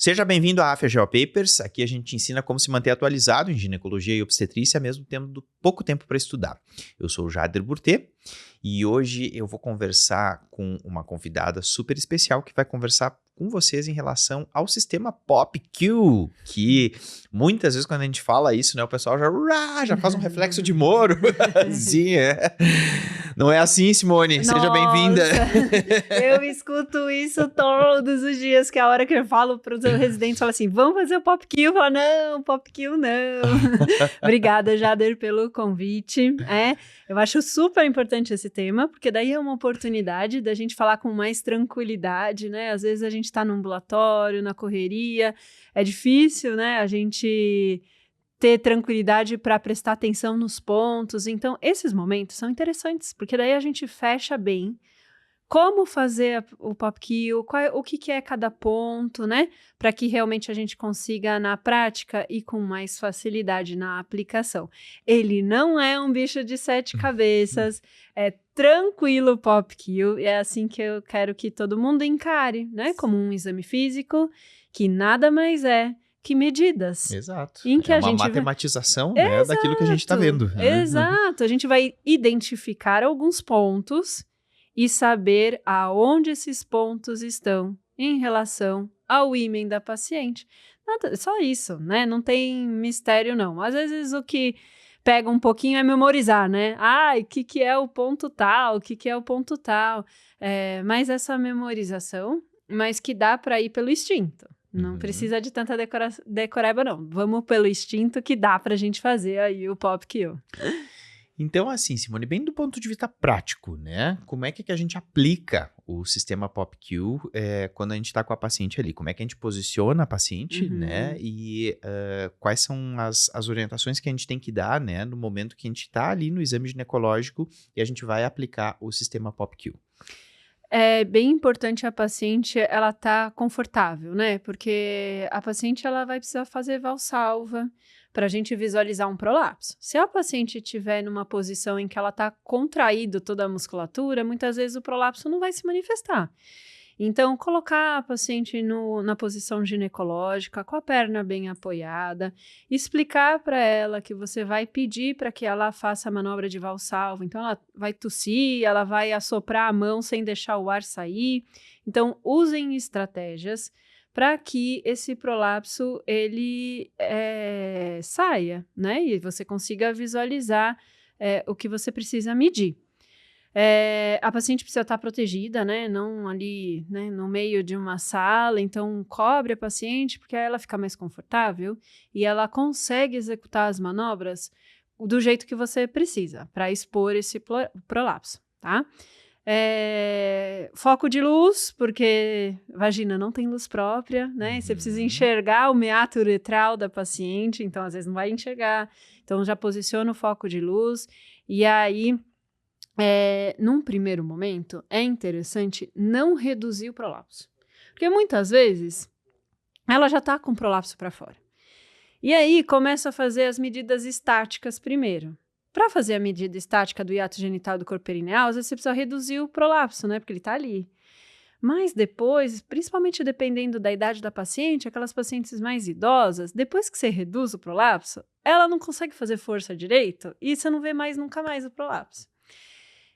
Seja bem-vindo à AFIA Geopapers. Aqui a gente ensina como se manter atualizado em ginecologia e obstetrícia, mesmo tendo pouco tempo para estudar. Eu sou o Jader Burtê e hoje eu vou conversar com uma convidada super especial que vai conversar com vocês em relação ao sistema POPQ, que muitas vezes quando a gente fala isso, né, o pessoal já faz um reflexo de Moro. Sim, é. Não é assim, Simone? Seja bem-vinda. Eu escuto isso todos os dias, que é a hora que eu falo para os residentes, falo assim, vamos fazer o POPQ? Eu falo, não, POPQ não. Obrigada, Jader, pelo convite. Eu acho super importante esse tema, porque daí é uma oportunidade da gente falar com mais tranquilidade, né? Às vezes a gente está no ambulatório, na correria, é difícil, né? A gente ter tranquilidade para prestar atenção nos pontos. Então, esses momentos são interessantes, porque daí a gente fecha bem como fazer o POPQ, o que é cada ponto, né? Para que realmente a gente consiga na prática e com mais facilidade na aplicação. Ele não é um bicho de 7 cabeças, é tranquilo o POPQ, é assim que eu quero que todo mundo encare, né? Como um exame físico, que nada mais é que medidas. Exato. Em que é a uma gente matematização, né, daquilo que a gente está vendo. Exato. A gente vai identificar alguns pontos e saber aonde esses pontos estão em relação ao ímen da paciente. Só isso, né? Não tem mistério, não. Às vezes o que pega um pouquinho é memorizar, né? O que é o ponto tal, o que é o ponto tal. Mas essa memorização, mas que dá para ir pelo instinto. Não precisa de tanta decoreba, não. Vamos pelo instinto que dá pra gente fazer aí o POPQ. Então, assim, Simone, bem do ponto de vista prático, né? Como é que a gente aplica o sistema POPQ quando a gente está com a paciente ali? Como é que a gente posiciona a paciente, né? E quais são as orientações que a gente tem que dar, né? No momento que a gente está ali no exame ginecológico e a gente vai aplicar o sistema POPQ. É bem importante a paciente, ela tá confortável, né? Porque a paciente, ela vai precisar fazer valsalva para a gente visualizar um prolapso. Se a paciente estiver numa posição em que ela tá contraído toda a musculatura, muitas vezes o prolapso não vai se manifestar. Então, colocar a paciente na posição ginecológica, com a perna bem apoiada, explicar para ela que você vai pedir para que ela faça a manobra de valsalva. Então, ela vai tossir, ela vai assoprar a mão sem deixar o ar sair. Então, usem estratégias para que esse prolapso ele saia, né? E você consiga visualizar o que você precisa medir. A paciente precisa estar protegida, né? Não ali, né, no meio de uma sala. Então, cobre a paciente, porque aí ela fica mais confortável e ela consegue executar as manobras do jeito que você precisa para expor esse prolapso, tá? Foco de luz, porque vagina não tem luz própria, né? Você precisa enxergar o meato uretral da paciente, então às vezes não vai enxergar. Então, já posiciona o foco de luz e aí... num primeiro momento, é interessante não reduzir o prolapso. Porque muitas vezes, ela já está com o prolapso para fora. E aí, começa a fazer as medidas estáticas primeiro. Para fazer a medida estática do hiato genital do corpo perineal, às vezes você precisa reduzir o prolapso, né? Porque ele está ali. Mas depois, principalmente dependendo da idade da paciente, aquelas pacientes mais idosas, depois que você reduz o prolapso, ela não consegue fazer força direito e você não vê mais nunca mais o prolapso.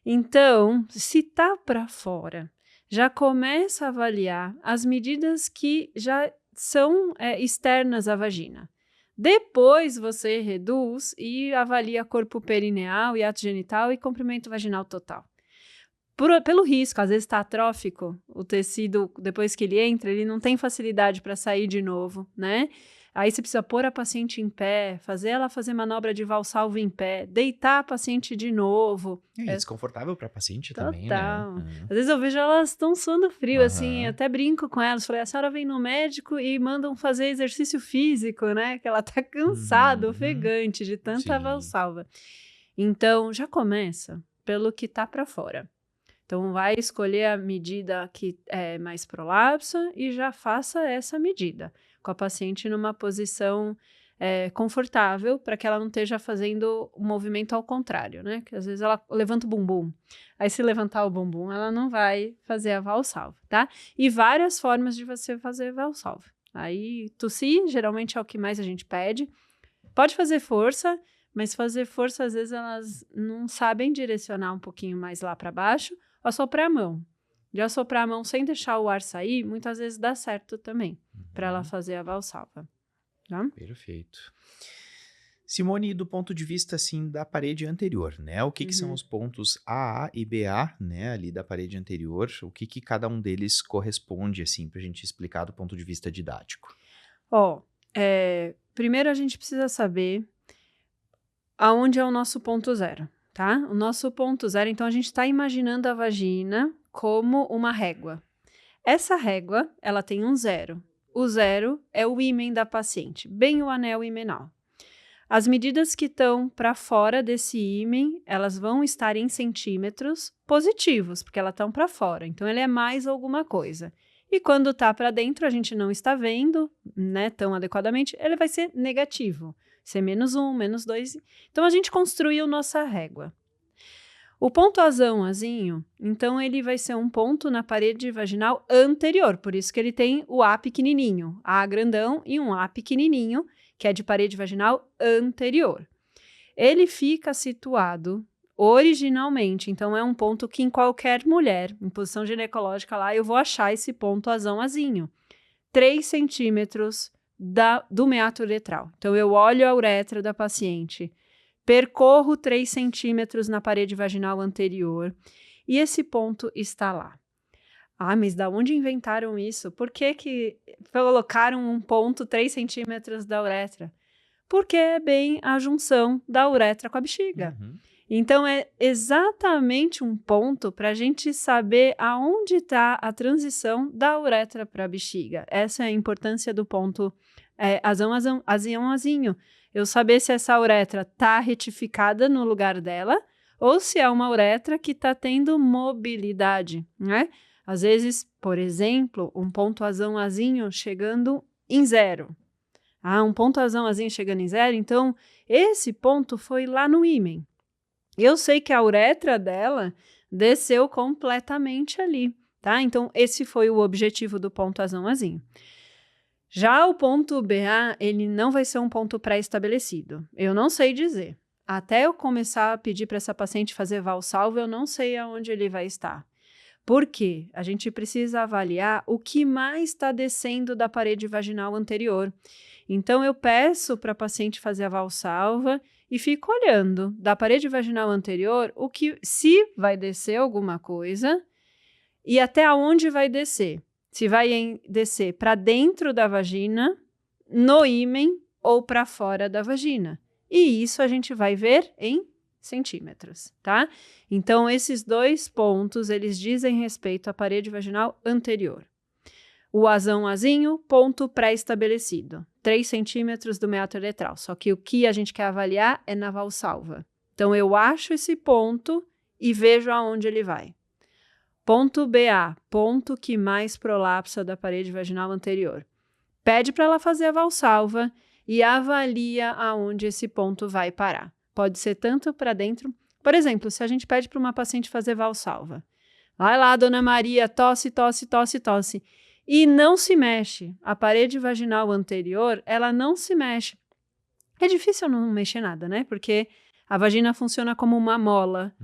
Então, se tá para fora, já começa a avaliar as medidas que já são externas à vagina. Depois você reduz e avalia corpo perineal, hiato genital e comprimento vaginal total. Pelo risco, às vezes está atrófico, o tecido, depois que ele entra, ele não tem facilidade para sair de novo, né? Aí você precisa pôr a paciente em pé, fazer ela fazer manobra de valsalva em pé, deitar a paciente de novo. É desconfortável para a paciente também, Total. né? Às vezes eu vejo elas estão suando frio, assim, até brinco com elas. Falei, a senhora vem no médico e mandam fazer exercício físico, né? Que ela tá cansada, ofegante de tanta valsalva. Então, já começa pelo que tá para fora. Então, vai escolher a medida que é mais prolapsa e já faça essa medida, com a paciente numa posição confortável, para que ela não esteja fazendo o movimento ao contrário, né? Que às vezes ela levanta o bumbum. Aí, se levantar o bumbum, ela não vai fazer a valsalva, tá? E várias formas de você fazer valsalva. Aí, tossir, geralmente é o que mais a gente pede. Pode fazer força, mas fazer força, às vezes, elas não sabem direcionar um pouquinho mais lá para baixo, ou assoprar a mão. De assoprar a mão sem deixar o ar sair, muitas vezes dá certo também, para ela fazer a valsalva. Tá? Perfeito. Simone, do ponto de vista, assim, da parede anterior, né? O que são os pontos AA e BA, né, ali da parede anterior? O que cada um deles corresponde, assim, pra gente explicar do ponto de vista didático? Primeiro a gente precisa saber aonde é o nosso ponto zero, tá? O nosso ponto zero, então a gente está imaginando a vagina como uma régua. Essa régua, ela tem um zero. O zero é o ímen da paciente, bem o anel imenal. As medidas que estão para fora desse ímen, elas vão estar em centímetros positivos, porque elas estão para fora. Então, ele é mais alguma coisa. E quando está para dentro, a gente não está vendo, né, tão adequadamente, ele vai ser negativo. Ser -1, -2. Então, a gente construiu nossa régua. O ponto azinho, então, ele vai ser um ponto na parede vaginal anterior. Por isso que ele tem o A pequenininho, A grandão e um A pequenininho, que é de parede vaginal anterior. Ele fica situado originalmente, então é um ponto que em qualquer mulher, em posição ginecológica lá, eu vou achar esse ponto azinho. 3 centímetros do meato uretral. Então, eu olho a uretra da paciente, percorro 3 centímetros na parede vaginal anterior e esse ponto está lá. Mas da onde inventaram isso? Por que colocaram um ponto 3 centímetros da uretra? Porque é bem a junção da uretra com a bexiga. Então, é exatamente um ponto para a gente saber aonde está a transição da uretra para a bexiga. Essa é a importância do ponto azinho. Eu saber se essa uretra está retificada no lugar dela ou se é uma uretra que está tendo mobilidade, né? Às vezes, por exemplo, um ponto azinho chegando em 0. Um ponto azinho chegando em 0, então esse ponto foi lá no ímen. Eu sei que a uretra dela desceu completamente ali, tá? Então, esse foi o objetivo do ponto azinho. Já o ponto BA, ele não vai ser um ponto pré-estabelecido. Eu não sei dizer. Até eu começar a pedir para essa paciente fazer valsalva, eu não sei aonde ele vai estar. Por quê? A gente precisa avaliar o que mais está descendo da parede vaginal anterior. Então, eu peço para a paciente fazer a valsalva e fico olhando da parede vaginal anterior se vai descer alguma coisa e até onde vai descer. Se vai descer para dentro da vagina, no ímen ou para fora da vagina. E isso a gente vai ver em centímetros, tá? Então, esses 2 pontos, eles dizem respeito à parede vaginal anterior. O azinho, ponto pré-estabelecido. 3 centímetros do meato uretral. Só que o que a gente quer avaliar é na valsalva. Então, eu acho esse ponto e vejo aonde ele vai. Ponto BA, ponto que mais prolapsa da parede vaginal anterior. Pede para ela fazer a valsalva e avalia aonde esse ponto vai parar. Pode ser tanto para dentro. Por exemplo, se a gente pede para uma paciente fazer valsalva. Vai lá, dona Maria, tosse, tosse, tosse, tosse. E não se mexe. A parede vaginal anterior, ela não se mexe. É difícil não mexer nada, né? Porque a vagina funciona como uma mola.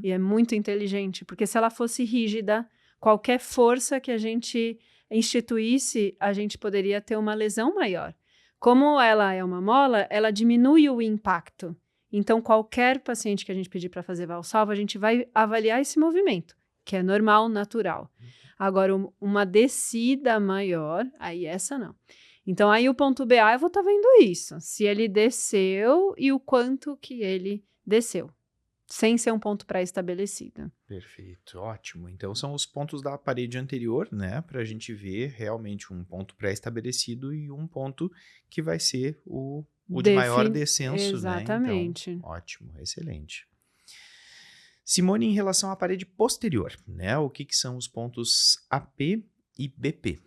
E é muito inteligente. Porque se ela fosse rígida, qualquer força que a gente instituísse, a gente poderia ter uma lesão maior. Como ela é uma mola, ela diminui o impacto. Então, qualquer paciente que a gente pedir para fazer valsalva, a gente vai avaliar esse movimento, que é normal, natural. Agora, uma descida maior, aí essa não. Então, aí o ponto BA, eu vou estar vendo isso. Se ele desceu e o quanto que ele desceu. Sem ser um ponto pré-estabelecido. Perfeito, ótimo. Então, são os pontos da parede anterior, né? Para a gente ver realmente um ponto pré-estabelecido e um ponto que vai ser o de maior descenso, exatamente. né? Então, ótimo, excelente. Simone, em relação à parede posterior, né? O que são os pontos AP e BP?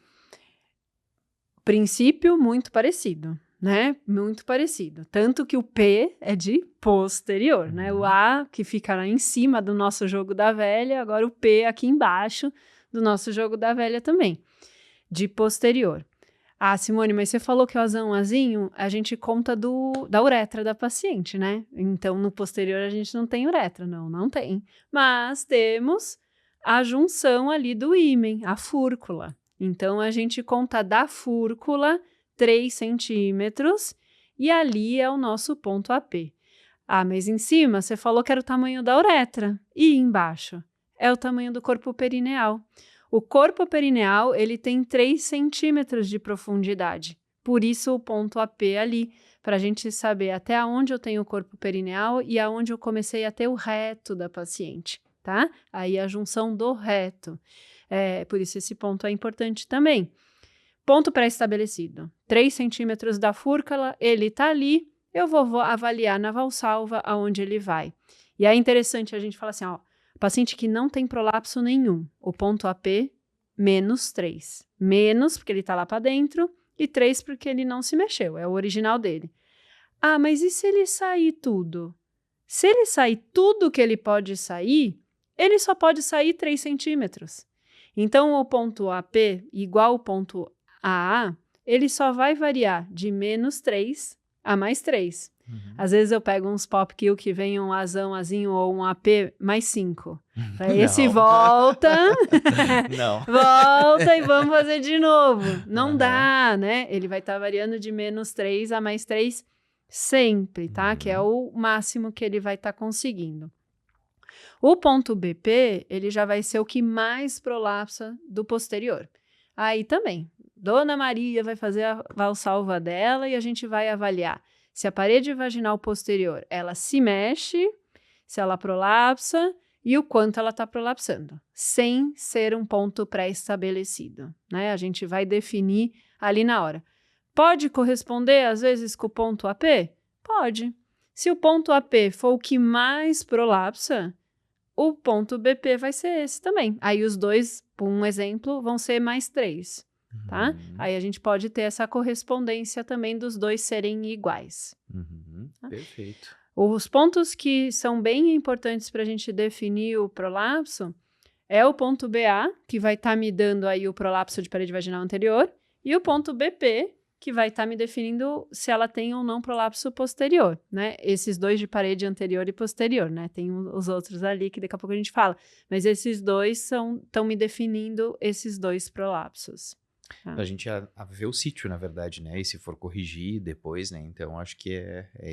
Princípio muito parecido, né? Muito parecido. Tanto que o P é de posterior, né? O A que fica lá em cima do nosso jogo da velha, agora o P aqui embaixo do nosso jogo da velha também, de posterior. Ah, Simone, mas você falou que o azão-azinho, a gente conta da uretra da paciente, né? Então, no posterior, a gente não tem uretra. Não tem. Mas temos a junção ali do ímen, a fúrcula. Então, a gente conta da fúrcula 3 centímetros e ali é o nosso ponto AP. Ah, mas em cima, você falou que era o tamanho da uretra. E embaixo? É o tamanho do corpo perineal. O corpo perineal, ele tem 3 centímetros de profundidade. Por isso, o ponto AP ali, para a gente saber até onde eu tenho o corpo perineal e aonde eu comecei a ter o reto da paciente, tá? Aí, a junção do reto. Por isso, esse ponto é importante também. Ponto pré-estabelecido. 3 centímetros da fúrcula, ele tá ali, eu vou avaliar na valsalva aonde ele vai. E é interessante a gente falar assim, ó, paciente que não tem prolapso nenhum, o ponto AP, menos 3. Menos porque ele está lá para dentro e 3 porque ele não se mexeu, é o original dele. Ah, mas e se ele sair tudo? Se ele sair tudo que ele pode sair, ele só pode sair 3 centímetros. Então, o ponto AP igual ao ponto AA, ele só vai variar de menos 3 a mais 3. Às vezes eu pego uns pop kill que vem um azão-azinho ou um AP mais 5. Esse volta, Não. volta e vamos fazer de novo. Não dá, né? Ele vai estar variando de menos 3 a mais 3 sempre, tá? Que é o máximo que ele vai estar conseguindo. O ponto BP, ele já vai ser o que mais prolapsa do posterior. Aí também, Dona Maria vai fazer a valsalva dela e a gente vai avaliar se a parede vaginal posterior, ela se mexe, se ela prolapsa e o quanto ela está prolapsando, sem ser um ponto pré-estabelecido, né? A gente vai definir ali na hora. Pode corresponder, às vezes, com o ponto AP? Pode. Se o ponto AP for o que mais prolapsa, o ponto BP vai ser esse também. Aí os dois, por um exemplo, vão ser mais 3. Tá? Aí a gente pode ter essa correspondência também dos dois serem iguais. Tá? Perfeito. Os pontos que são bem importantes para a gente definir o prolapso é o ponto BA, que vai estar me dando aí o prolapso de parede vaginal anterior, e o ponto BP, que vai estar me definindo se ela tem ou não prolapso posterior, né? Esses dois de parede anterior e posterior, né? Tem os outros ali que daqui a pouco a gente fala, mas esses dois estão me definindo esses dois prolapsos. Pra gente ver o sítio, na verdade, né? E se for corrigir depois, né? Então, acho que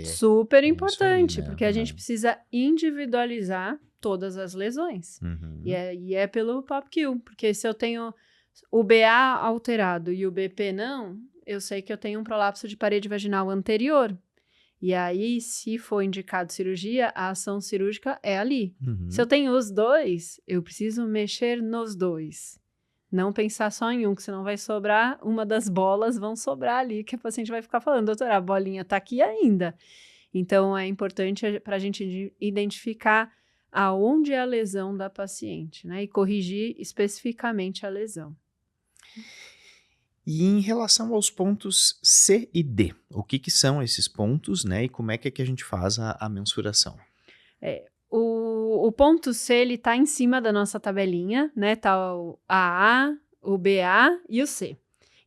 super importante, aí, né? porque a gente precisa individualizar todas as lesões. E é pelo POPQ, porque se eu tenho o BA alterado e o BP não, eu sei que eu tenho um prolapso de parede vaginal anterior. E aí, se for indicado cirurgia, a ação cirúrgica é ali. Se eu tenho os dois, eu preciso mexer nos dois. Não pensar só em um, que senão vai sobrar, uma das bolas vão sobrar ali, que a paciente vai ficar falando, doutora, a bolinha tá aqui ainda. Então, é importante para a gente identificar aonde é a lesão da paciente, né? E corrigir especificamente a lesão. E em relação aos pontos C e D, o que são esses pontos, né? E como é que a gente faz a mensuração? O ponto C, ele tá em cima da nossa tabelinha, né? Tá o AA, o BA e o C.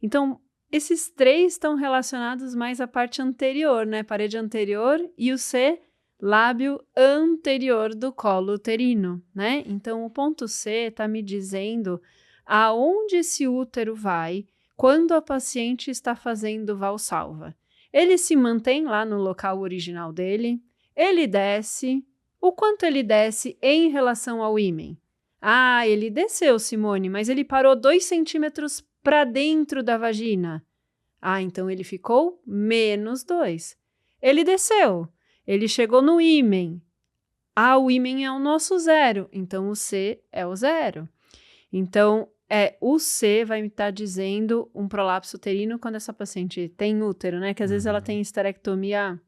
Então, esses três estão relacionados mais à parte anterior, né? Parede anterior e o C, lábio anterior do colo uterino, né? Então, o ponto C tá me dizendo aonde esse útero vai quando a paciente está fazendo valsalva. Ele se mantém lá no local original dele, ele desce. O quanto ele desce em relação ao ímen? Ah, ele desceu, Simone, mas ele parou 2 centímetros para dentro da vagina. Ah, então ele ficou menos 2. Ele desceu, ele chegou no ímen. Ah, o ímen é o nosso 0, então o C é o 0. Então, o C vai me estar dizendo um prolapso uterino quando essa paciente tem útero, né? Que às vezes ela tem esterectomia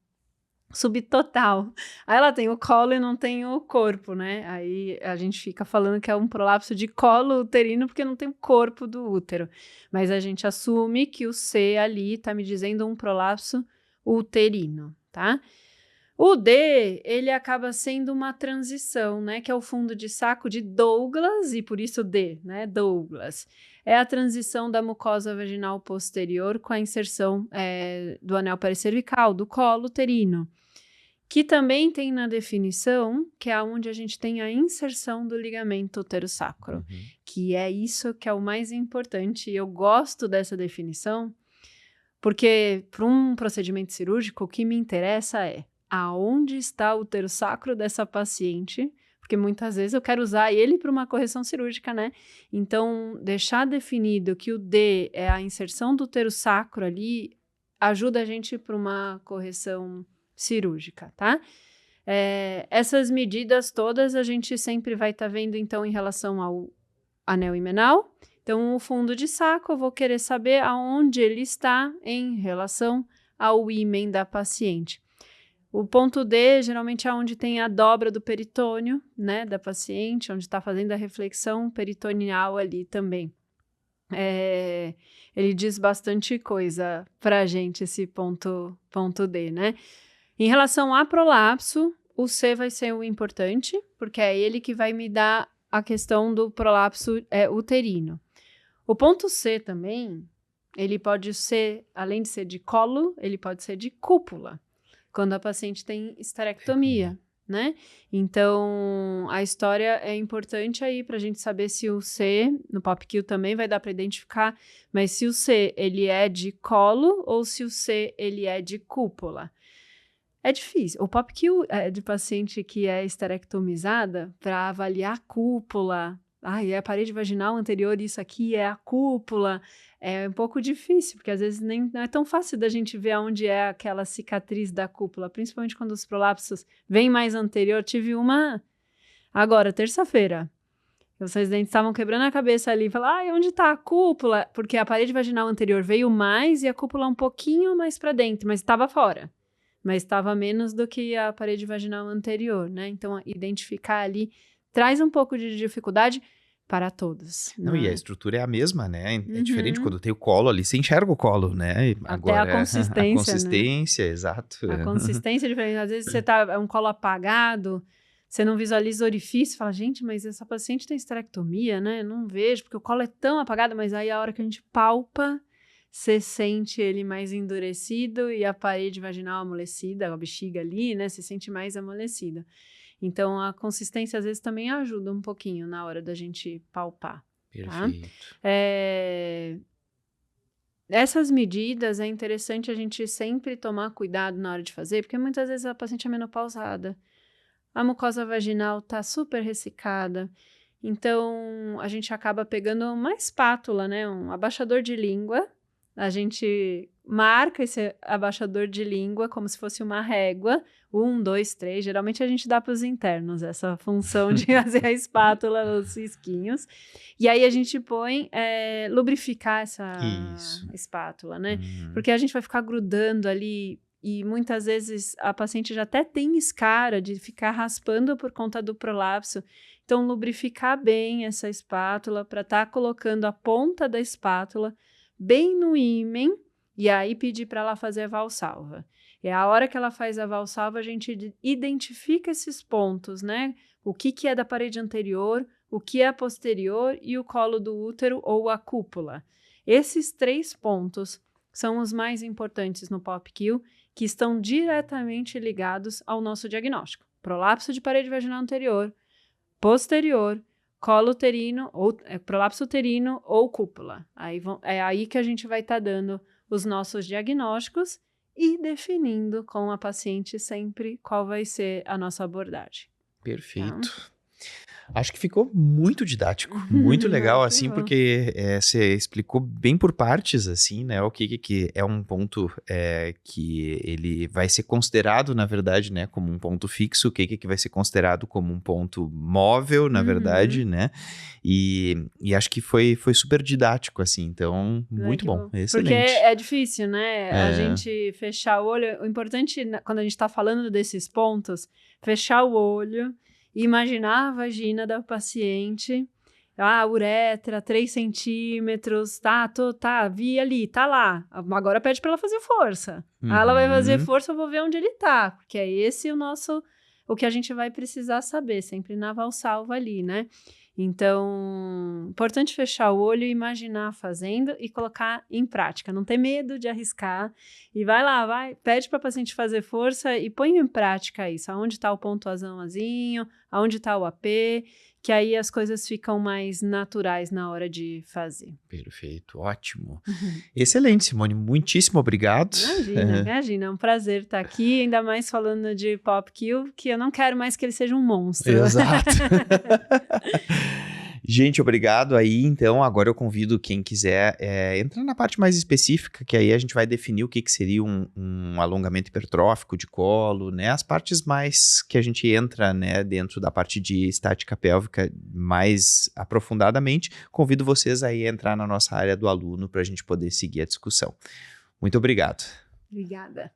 subtotal. Aí ela tem o colo e não tem o corpo, né? Aí a gente fica falando que é um prolapso de colo uterino porque não tem o corpo do útero. Mas a gente assume que o C ali tá me dizendo um prolapso uterino, tá? O D, ele acaba sendo uma transição, né? Que é o fundo de saco de Douglas, e por isso D, né? Douglas. É a transição da mucosa vaginal posterior com a inserção do anel pericervical, do colo uterino. Que também tem na definição, que é onde a gente tem a inserção do ligamento uterosacro. Que é isso que é o mais importante. E eu gosto dessa definição, porque para um procedimento cirúrgico, o que me interessa é aonde está o uterosacro dessa paciente, porque muitas vezes eu quero usar ele para uma correção cirúrgica, né? Então, deixar definido que o D é a inserção do uterosacro ali, ajuda a gente para uma correção cirúrgica, tá? Essas medidas todas a gente sempre vai estar vendo, então, em relação ao anel himenal. Então, o fundo de saco, eu vou querer saber aonde ele está em relação ao ímen da paciente. O ponto D, geralmente, é onde tem a dobra do peritônio, né, da paciente, onde está fazendo a reflexão peritoneal ali também. Ele diz bastante coisa pra gente, esse ponto D, né? Em relação a prolapso, o C vai ser o importante, porque é ele que vai me dar a questão do prolapso uterino. O ponto C também, ele pode ser, além de ser de colo, ele pode ser de cúpula, quando a paciente tem esterectomia, né? Então, a história é importante aí para a gente saber se o C, no POPQ também vai dar para identificar, mas se o C, ele é de colo ou se o C, ele é de cúpula. É difícil. O POPQ é de paciente que é esterectomizada para avaliar a cúpula. É a parede vaginal anterior, isso aqui é a cúpula. É um pouco difícil, porque às vezes não é tão fácil da gente ver onde é aquela cicatriz da cúpula, principalmente quando os prolapsos vêm mais anterior. Tive uma agora, terça-feira. Os residentes estavam quebrando a cabeça ali, falaram, onde está a cúpula? Porque a parede vaginal anterior veio mais e a cúpula um pouquinho mais para dentro, mas estava fora. Mas estava menos do que a parede vaginal anterior, né? Então, identificar ali traz um pouco de dificuldade para todos. Não, e a estrutura é a mesma, né? É diferente quando tem o colo ali, você enxerga o colo, né? Até a consistência, a consistência, né? Exato. A consistência é diferente. Às vezes você tá um colo apagado, você não visualiza o orifício, fala, gente, mas essa paciente tem esterectomia, né? Eu não vejo, porque o colo é tão apagado, mas aí a hora que a gente palpa, você sente ele mais endurecido e a parede vaginal amolecida, a bexiga ali, né? Você sente mais amolecida. Então, a consistência, às vezes, também ajuda um pouquinho na hora da gente palpar. Perfeito. Tá? Essas medidas, é interessante a gente sempre tomar cuidado na hora de fazer, porque muitas vezes a paciente é menopausada, a mucosa vaginal está super ressecada, então a gente acaba pegando uma espátula, né? Um abaixador de língua, a gente marca esse abaixador de língua como se fosse uma régua, 1, 2, 3, geralmente a gente dá para os internos essa função de fazer a espátula, os risquinhos, e aí a gente põe, lubrificar essa espátula, né? Porque a gente vai ficar grudando ali, e muitas vezes a paciente já até tem escara de ficar raspando por conta do prolapso, então lubrificar bem essa espátula para estar colocando a ponta da espátula bem no ímen, e aí pedir para ela fazer a valsalva. E a hora que ela faz a valsalva, a gente identifica esses pontos, né? O que é da parede anterior, o que é a posterior e o colo do útero ou a cúpula. Esses 3 pontos são os mais importantes no POPQ, que estão diretamente ligados ao nosso diagnóstico. Prolapso de parede vaginal anterior, posterior, colo uterino, ou prolapso uterino ou cúpula. É aí que a gente vai estar dando os nossos diagnósticos e definindo com a paciente sempre qual vai ser a nossa abordagem. Perfeito. Tá? Acho que ficou muito didático, muito legal, assim, porque você explicou bem por partes, assim, né, o que é um ponto que ele vai ser considerado, na verdade, né, como um ponto fixo, o que vai ser considerado como um ponto móvel, na verdade, né, e acho que foi super didático, assim, então, muito bom, excelente. Porque é difícil, né, a gente fechar o olho, o importante, quando a gente tá falando desses pontos, fechar o olho, imaginar a vagina da paciente, Uretra, 3 centímetros, vi ali, tá lá. Agora pede para ela fazer força. Ela vai fazer força, eu vou ver onde ele tá, porque é esse o que a gente vai precisar saber, sempre na valsalva ali, né? Então, importante fechar o olho e imaginar fazendo e colocar em prática. Não ter medo de arriscar. E vai lá, pede para a paciente fazer força e põe em prática isso. Aonde está o pontuaçãozinho, aonde está o AP, que aí as coisas ficam mais naturais na hora de fazer. Perfeito, ótimo. Excelente, Simone, muitíssimo obrigado. Imagina, é um prazer estar aqui, ainda mais falando de PopQ, que eu não quero mais que ele seja um monstro. Exato. Gente, obrigado aí. Então, agora eu convido quem quiser entrar na parte mais específica, que aí a gente vai definir o que seria um alongamento hipertrófico de colo, né? As partes mais que a gente entra, né, dentro da parte de estática pélvica mais aprofundadamente. Convido vocês aí a entrar na nossa área do aluno para a gente poder seguir a discussão. Muito obrigado. Obrigada.